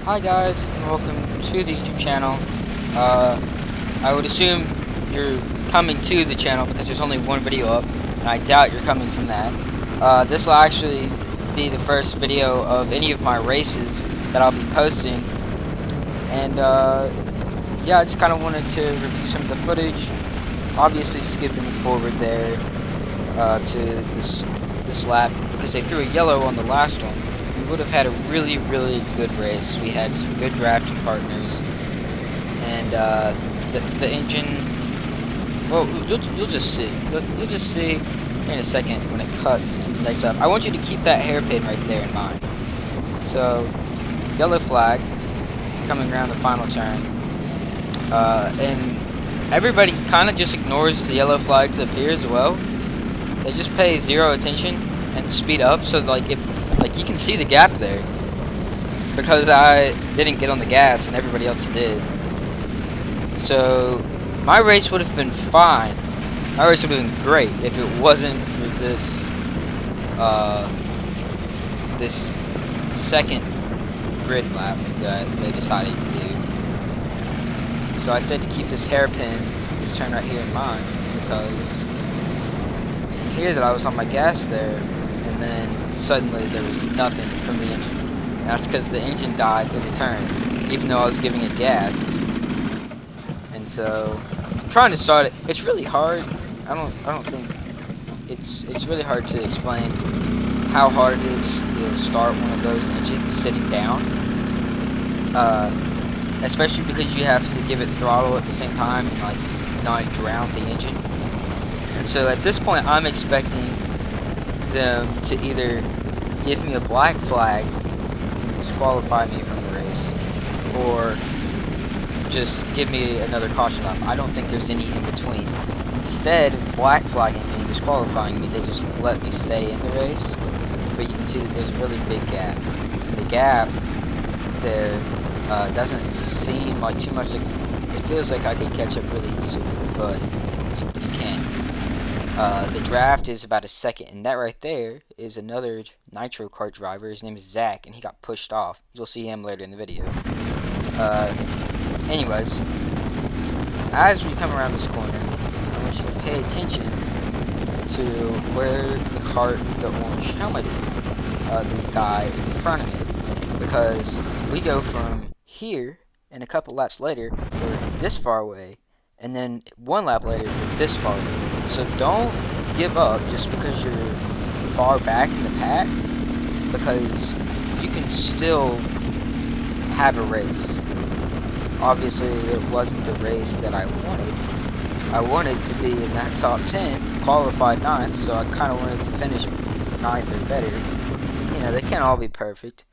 Hi guys, and welcome to the YouTube channel. I would assume you're coming to the channel because there's only one video up, and I doubt you're coming from that. This will actually be the first video of any of my races that I'll be posting, and yeah, I just kind of wanted to review some of the footage. Obviously skipping forward there to this lap because they threw a yellow on the last one. We would have had a really good race. We had some good drafting partners, and the engine. Well, you'll just see. You'll just see in a second when it cuts to the next up. I want you to keep that hairpin right there in mind. So, yellow flag coming around the final turn, and everybody kind of just ignores the yellow flags up here as well. They just pay zero attention and speed up. So like if you can see the gap there because I didn't get on the gas and everybody else did. So my race would have been fine. My race would have been great if it wasn't for this this second grid lap that they decided to do. So I said to keep this hairpin, this turn right here in mind, because you can hear that I was on my gas there, and then suddenly there was nothing from the engine. And that's because the engine died to the turn, even though I was giving it gas. And so I'm trying to start it. It's really hard. I don't think it's really hard to explain how hard it is to start one of those engines sitting down. Especially because you have to give it throttle at the same time and like not drown the engine. And so at this point I'm expecting them to either give me a black flag and disqualify me from the race, or just give me another caution lap. I don't think there's any in between. Instead of black flagging me and disqualifying me, they just let me stay in the race. But you can see that there's a really big gap. And the gap there doesn't seem like too much. Like, it feels like I could catch up really easily, but you can't. The draft is about a second, and that right there is another Nitro Kart driver. His name is Zach, and he got pushed off. You'll see him later in the video. Anyways, as we come around this corner, I want you to pay attention to where the kart with the orange helmet is, the guy in front of me, because we go from here, and a couple laps later, we're this far away, and then one lap later, we're this far away. So don't give up just because you're far back in the pack, because you can still have a race. Obviously, it wasn't the race that I wanted. I wanted to be in that top 10, qualified 9th, so I kind of wanted to finish 9th or better. You know, they can't all be perfect.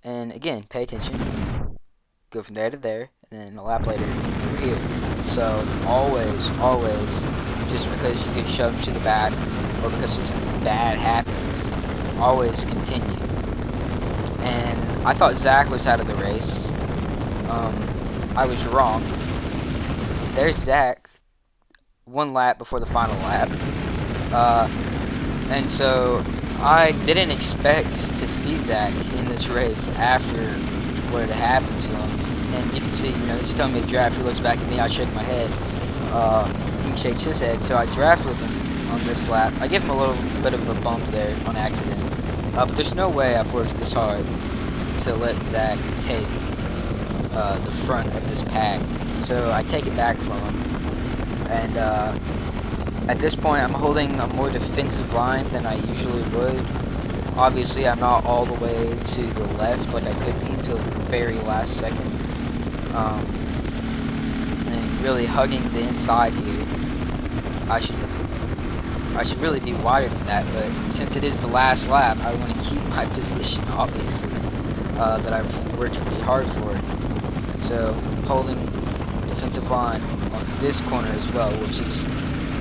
And again, pay attention. Go from there to there, and then a lap later, you're here. So always, just because you get shoved to the back or because something bad happens, always continue. And I thought Zach was out of the race. I was wrong. There's Zach, one lap before the final lap. And so I didn't expect to see Zach in this race after what had happened to him. And you can see, you know, he's telling me to draft. He looks back at me, I shake my head. He shakes his head, so I draft with him on this lap. I give him a little bit of a bump there on accident. But there's no way I've worked this hard to let Zach take the front of this pack. So I take it back from him. And at this point, I'm holding a more defensive line than I usually would. Obviously, I'm not all the way to the left like I could be until the very last second. And really hugging the inside here. I should really be wider than that, but since it is the last lap, I want to keep my position, obviously, that I've worked pretty hard for. And so, holding defensive line on this corner as well, which is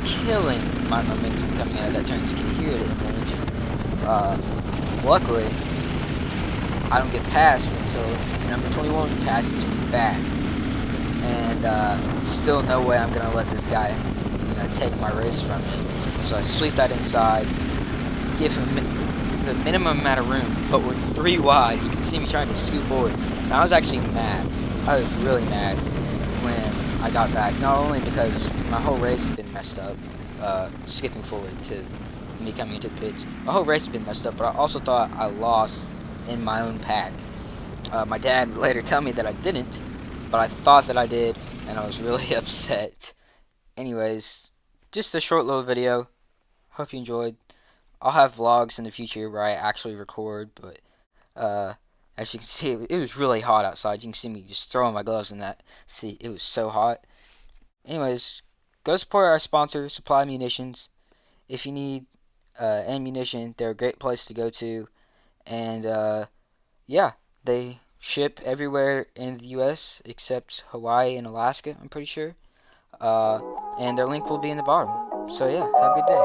killing my momentum coming out of that turn. You can hear it in the engine. Luckily, I don't get passed until number 21 passes me back. And still no way I'm going to let this guy, you know, take my race from me. So I sweep that inside, give him the minimum amount of room, but we're 3 wide. You can see me trying to scoot forward. And I was actually mad. I was really mad when I got back. Not only because my whole race had been messed up, skipping forward to me coming into the pits. My whole race had been messed up, but I also thought I lost in my own pack. My dad would later tell me that I didn't, but I thought that I did, and I was really upset. Anyways, just a short little video. Hope you enjoyed. I'll have vlogs in the future where I actually record, but as you can see, it was really hot outside. You can see me just throwing my gloves in that. See, it was so hot. Anyways, go support our sponsor, Supply Munitions. If you need ammunition, they're a great place to go to. And yeah, they ship everywhere in the U.S. except Hawaii and Alaska, I'm pretty sure. And their link will be in the bottom. So yeah, have a good day.